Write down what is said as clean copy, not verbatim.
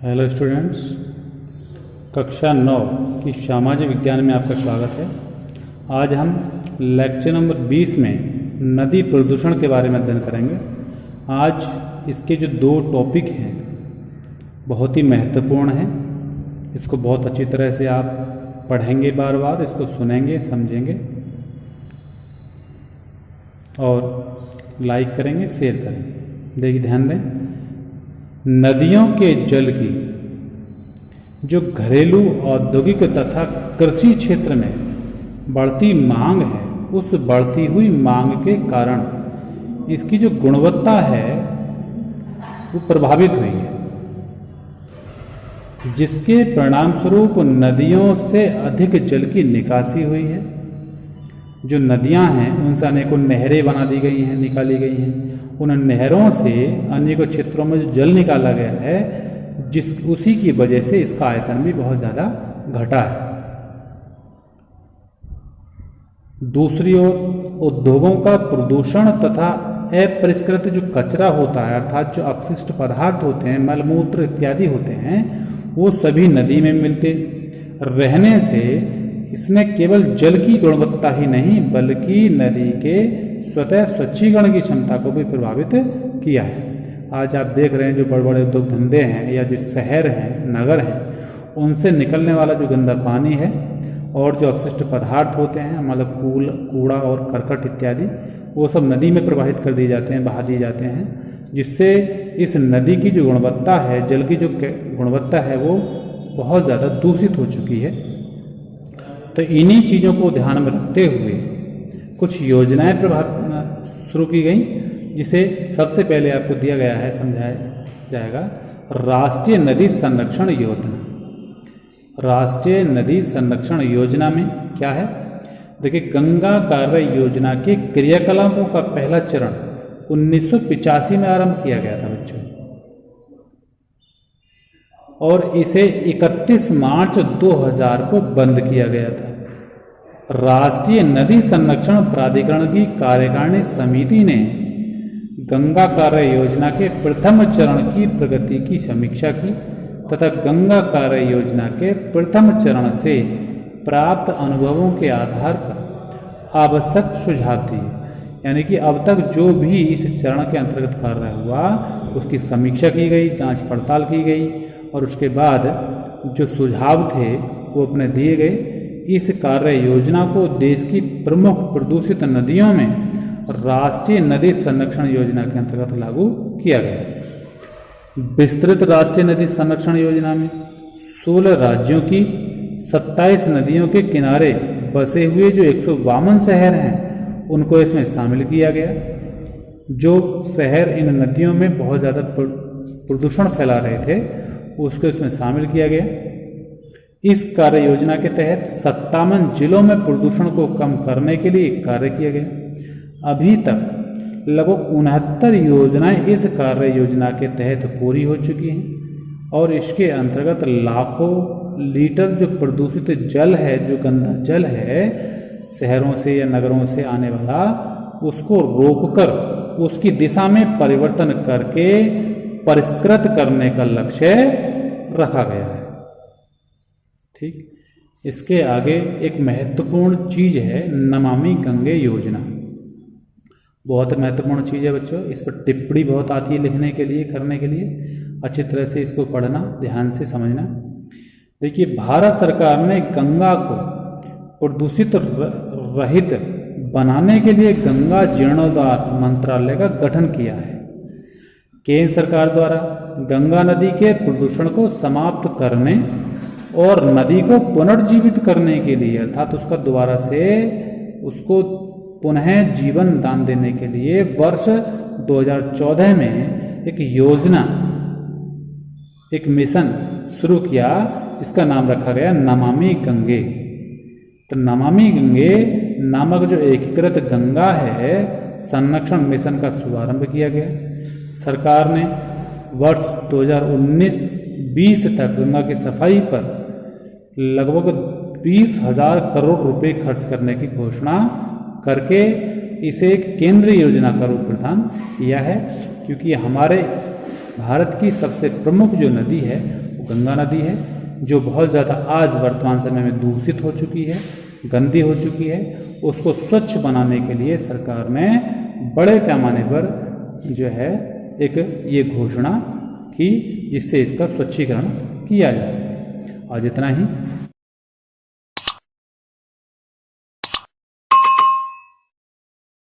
Hello students, कक्षा 9 की सामाजिक विज्ञान में आपका स्वागत है। आज हम लेक्चर नंबर 20 में नदी प्रदूषण के बारे में अध्ययन करेंगे। आज इसके जो दो टॉपिक हैं बहुत ही महत्वपूर्ण हैं। इसको बहुत अच्छी तरह से आप पढ़ेंगे, बार बार इसको सुनेंगे, समझेंगे और लाइक करेंगे, शेयर करेंगे। देखिए, ध्यान दें, नदियों के जल की जो घरेलू, औद्योगिक तथा कृषि क्षेत्र में बढ़ती मांग है, उस बढ़ती हुई मांग के कारण इसकी जो गुणवत्ता है वो प्रभावित हुई है, जिसके परिणाम स्वरूप नदियों से अधिक जल की निकासी हुई है। जो नदियां हैं उनसे अनेकों नहरें बना दी गई हैं, निकाली गई हैं। उन नहरों से अनेकों क्षेत्रों में जो जल निकाला गया है, उसी की वजह से इसका आयतन भी बहुत ज़्यादा घटा है। दूसरी ओर उद्योगों का प्रदूषण तथा अपरिष्कृत जो कचरा होता है, अर्थात जो अपशिष्ट पदार्थ होते हैं, मलमूत्र इत्यादि होते हैं, वो सभी नदी में मिलते रहने से इसने केवल जल की गुणवत्ता ही नहीं बल्कि नदी के स्वतः स्वच्छीकरण की क्षमता को भी प्रभावित किया है। आज आप देख रहे हैं जो बड़े बड़े उद्योग धंधे हैं या जो शहर हैं, नगर हैं, उनसे निकलने वाला जो गंदा पानी है और जो अपशिष्ट पदार्थ होते हैं, मतलब कूड़ा और करकट इत्यादि, वो सब नदी में प्रवाहित कर दिए जाते हैं, बहा दिए जाते हैं, जिससे इस नदी की जो गुणवत्ता है, जल की जो गुणवत्ता है, वो बहुत ज़्यादा दूषित हो चुकी है। तो इन्हीं चीज़ों को ध्यान में रखते हुए कुछ योजनाएं शुरू की गई, जिसे सबसे पहले आपको दिया गया है, समझाया जाएगा, राष्ट्रीय नदी संरक्षण योजना। राष्ट्रीय नदी संरक्षण योजना में क्या है? देखिए, गंगा कार्य योजना के क्रियाकलापों का पहला चरण 1985 में आरंभ किया गया था बच्चों, और इसे 31 मार्च 2000 को बंद किया गया था। राष्ट्रीय नदी संरक्षण प्राधिकरण की कार्यकारिणी समिति ने गंगा कार्य योजना के प्रथम चरण की प्रगति की समीक्षा की तथा गंगा कार्य योजना के प्रथम चरण से प्राप्त अनुभवों के आधार पर आवश्यक सुझाव दिए। यानी कि अब तक जो भी इस चरण के अंतर्गत कार्य हुआ, उसकी समीक्षा की गई, जांच पड़ताल की गई, और उसके बाद जो सुझाव थे वो अपने दिए गए। इस कार्य योजना को देश की प्रमुख प्रदूषित नदियों में राष्ट्रीय नदी संरक्षण योजना के अंतर्गत लागू किया गया। विस्तृत राष्ट्रीय नदी संरक्षण योजना में 16 राज्यों की 27 नदियों के किनारे बसे हुए जो 152 शहर हैं, उनको इसमें शामिल किया गया। जो शहर इन नदियों में बहुत ज़्यादा प्रदूषण फैला रहे थे, उसको इसमें शामिल किया गया। इस कार्य योजना के तहत 57 जिलों में प्रदूषण को कम करने के लिए कार्य किया गया। अभी तक लगभग 69 योजनाएं इस कार्य योजना के तहत पूरी हो चुकी हैं, और इसके अंतर्गत लाखों लीटर जो प्रदूषित जल है, जो गंदा जल है शहरों से या नगरों से आने वाला, उसको रोककर उसकी दिशा में परिवर्तन करके परिष्कृत करने का लक्ष्य रखा गया है। ठीक, इसके आगे एक महत्वपूर्ण चीज है नमामि गंगे योजना। बहुत महत्वपूर्ण चीज है बच्चों, इस पर टिप्पणी बहुत आती है लिखने के लिए, करने के लिए। अच्छी तरह से इसको पढ़ना, ध्यान से समझना। देखिए, भारत सरकार ने गंगा को प्रदूषित रहित बनाने के लिए गंगा जीर्णोद्धार मंत्रालय का गठन किया है। केंद्र सरकार द्वारा गंगा नदी के प्रदूषण को समाप्त करने और नदी को पुनर्जीवित करने के लिए, अर्थात उसका दोबारा से उसको पुनः जीवन दान देने के लिए वर्ष 2014 में एक योजना, एक मिशन शुरू किया, जिसका नाम रखा गया नमामि गंगे। तो नमामि गंगे नामक जो एकीकृत गंगा है संरक्षण मिशन का शुभारंभ किया गया। सरकार ने वर्ष 2019-20 तक गंगा की सफाई पर लगभग 20,000 करोड़ रुपए खर्च करने की घोषणा करके इसे एक केंद्रीय योजना का रूप प्रदान किया है, क्योंकि हमारे भारत की सबसे प्रमुख जो नदी है गंगा नदी है, जो बहुत ज़्यादा आज वर्तमान समय में दूषित हो चुकी है, गंदी हो चुकी है। उसको स्वच्छ बनाने के लिए सरकार ने बड़े पैमाने पर जो है एक ये घोषणा की, जिससे इसका स्वच्छीकरण किया जा सके। आज इतना ही।